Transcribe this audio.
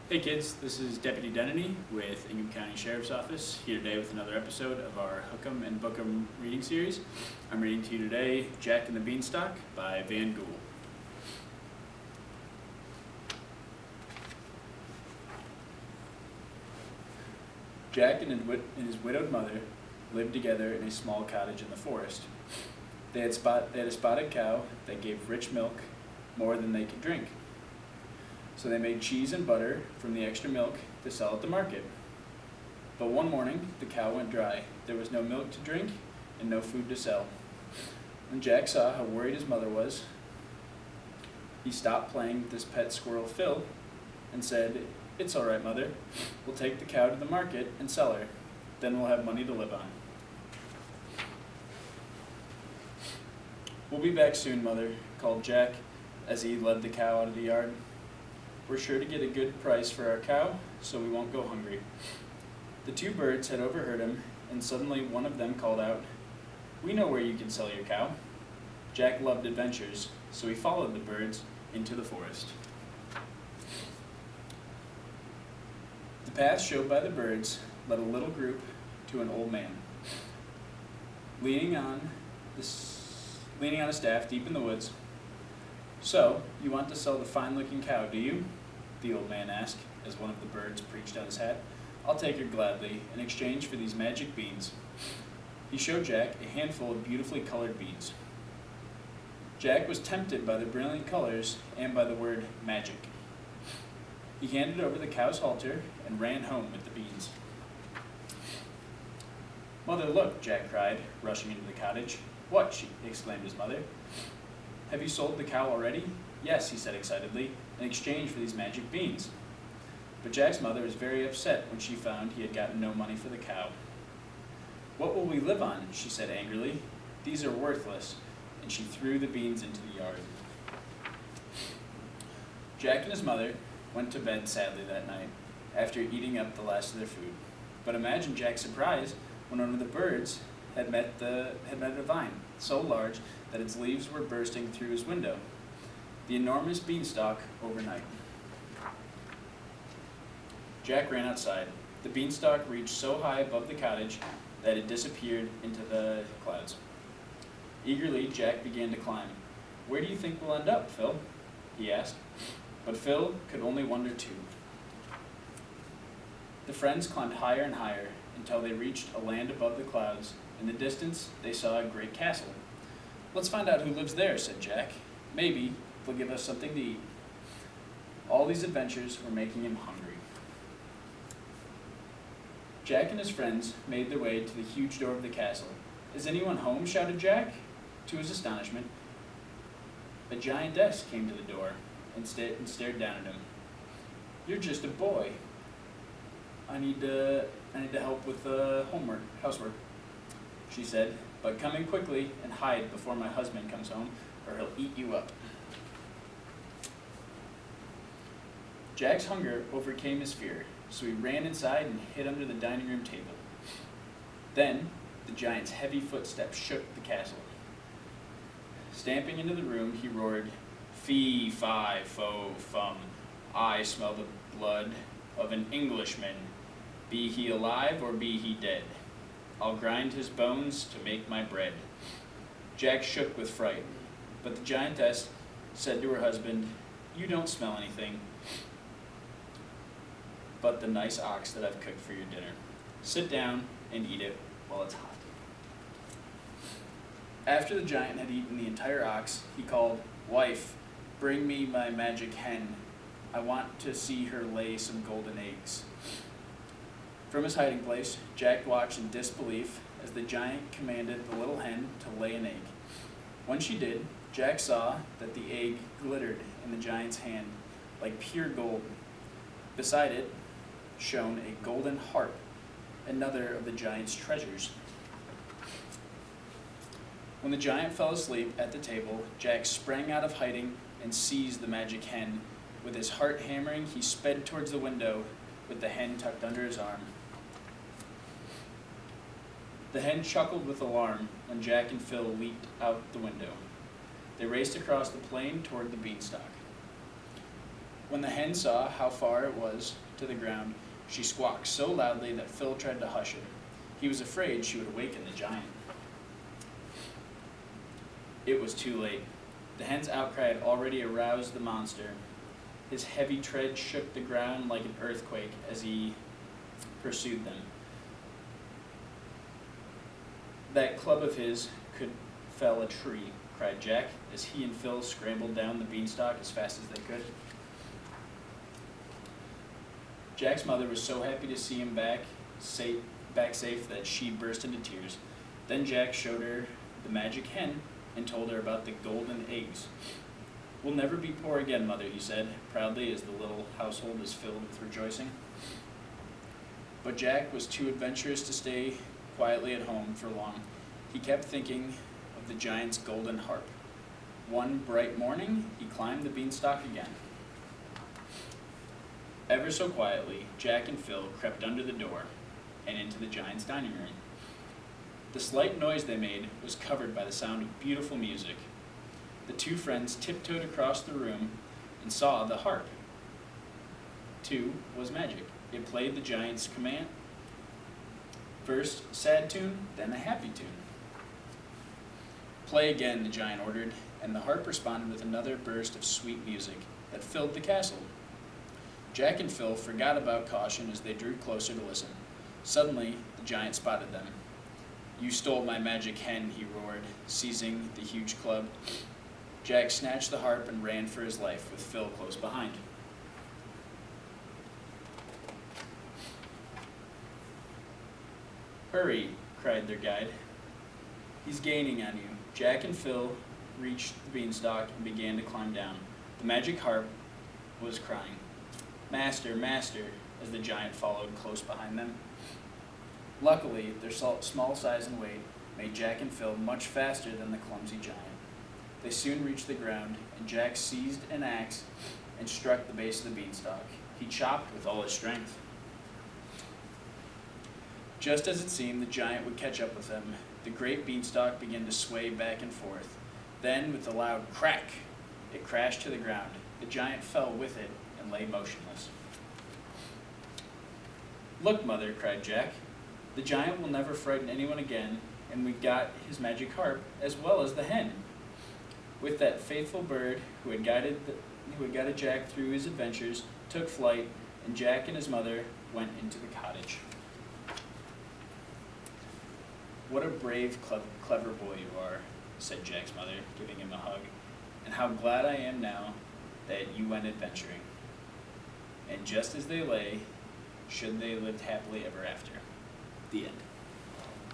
Hey kids, this is Deputy Dennany with Ingham County Sheriff's Office, here today with another episode of our Hook'em and Book'em reading series. I'm reading to you today Jack and the Beanstalk by Van Gool. Jack and his widowed mother lived together in a small cottage in the forest. They had a spotted cow that gave rich milk, more than they could drink. So they made cheese and butter from the extra milk to sell at the market. But one morning, the cow went dry. There was no milk to drink and no food to sell. When Jack saw how worried his mother was, he stopped playing with his pet squirrel Phil and said, "It's all right, Mother. We'll take the cow to the market and sell her. Then we'll have money to live on." "We'll be back soon, Mother," called Jack as he led the cow out of the yard. "We're sure to get a good price for our cow, so we won't go hungry." The two birds had overheard him, and suddenly one of them called out, "We know where you can sell your cow." Jack loved adventures, so he followed the birds into the forest. The path showed by the birds led a little group to an old man. Leaning on a staff deep in the woods. "So, you want to sell the fine-looking cow, do you?" the old man asked as one of the birds perched on his hat. "I'll take her gladly in exchange for these magic beans." He showed Jack a handful of beautifully colored beans. Jack was tempted by the brilliant colors and by the word magic. He handed over the cow's halter and ran home with the beans. "Mother, look," Jack cried, rushing into the cottage. "What?" exclaimed his mother. "Have you sold the cow already?" "Yes," he said excitedly, "in exchange for these magic beans." But Jack's mother was very upset when she found he had gotten no money for the cow. "What will we live on?" she said angrily. "These are worthless," and she threw the beans into the yard. Jack and his mother went to bed sadly that night, after eating up the last of their food. But imagine Jack's surprise when one of the birds had met a vine so large that its leaves were bursting through his window. The enormous beanstalk overnight. Jack ran outside. The beanstalk reached so high above the cottage that it disappeared into the clouds. Eagerly, Jack began to climb. "Where do you think we'll end up, Phil?" he asked. But Phil could only wonder too. The friends climbed higher and higher until they reached a land above the clouds. In the distance, they saw a great castle. "Let's find out who lives there," said Jack. "Maybe they'll give us something to eat." All these adventures were making him hungry. Jack and his friends made their way to the huge door of the castle. "Is anyone home?" shouted Jack. To his astonishment, a giantess came to the door and stared down at him. "You're just a boy. I need to help with housework," she said, "but come in quickly and hide before my husband comes home, or he'll eat you up." Jack's hunger overcame his fear, so he ran inside and hid under the dining room table. Then the giant's heavy footsteps shook the castle. Stamping into the room, he roared, "Fee, fi, fo, fum, I smell the blood of an Englishman. Be he alive or be he dead, I'll grind his bones to make my bread." Jack shook with fright, but the giantess said to her husband, "You don't smell anything but the nice ox that I've cooked for your dinner. Sit down and eat it while it's hot." After the giant had eaten the entire ox, he called, "Wife, bring me my magic hen. I want to see her lay some golden eggs." From his hiding place, Jack watched in disbelief as the giant commanded the little hen to lay an egg. When she did, Jack saw that the egg glittered in the giant's hand like pure gold. Beside it shone a golden harp, another of the giant's treasures. When the giant fell asleep at the table, Jack sprang out of hiding and seized the magic hen. With his heart hammering, he sped towards the window with the hen tucked under his arm. The hen chuckled with alarm when Jack and Phil leaped out the window. They raced across the plain toward the beanstalk. When the hen saw how far it was to the ground, she squawked so loudly that Phil tried to hush her. He was afraid she would awaken the giant. It was too late. The hen's outcry had already aroused the monster. His heavy tread shook the ground like an earthquake as he pursued them. That club of his could fell a tree, cried Jack, as he and Phil scrambled down the beanstalk as fast as they could. Jack's mother was so happy to see him back safe that she burst into tears. Then Jack showed her the magic hen and told her about the golden eggs. "We'll never be poor again, Mother," he said, proudly, as the little household was filled with rejoicing. But Jack was too adventurous to stay quietly at home for long. He kept thinking of the giant's golden harp. One bright morning, he climbed the beanstalk again. Ever so quietly, Jack and Phil crept under the door and into the giant's dining room. The slight noise they made was covered by the sound of beautiful music. The two friends tiptoed across the room and saw the harp. Too was magic. It played the giant's command. First a sad tune, then a happy tune. "Play again," the giant ordered, and the harp responded with another burst of sweet music that filled the castle. Jack and Phil forgot about caution as they drew closer to listen. Suddenly, the giant spotted them. "You stole my magic hen," he roared, seizing the huge club. Jack snatched the harp and ran for his life, with Phil close behind. "Hurry," cried their guide. "He's gaining on you." Jack and Phil reached the beanstalk and began to climb down. The magic harp was crying, "Master, master," as the giant followed close behind them. Luckily, their small size and weight made Jack and Phil much faster than the clumsy giant. They soon reached the ground, and Jack seized an axe and struck the base of the beanstalk. He chopped with all his strength. Just as it seemed the giant would catch up with them, the great beanstalk began to sway back and forth. Then, with a loud crack, it crashed to the ground. The giant fell with it and lay motionless. "Look, Mother," cried Jack. "The giant will never frighten anyone again, and we've got his magic harp as well as the hen." With that faithful bird who had guided Jack through his adventures took flight, and Jack and his mother went into the cottage. "What a brave, clever boy you are," said Jack's mother, giving him a hug, "and how glad I am now that you went adventuring." And just as they lay, should they lived happily ever after.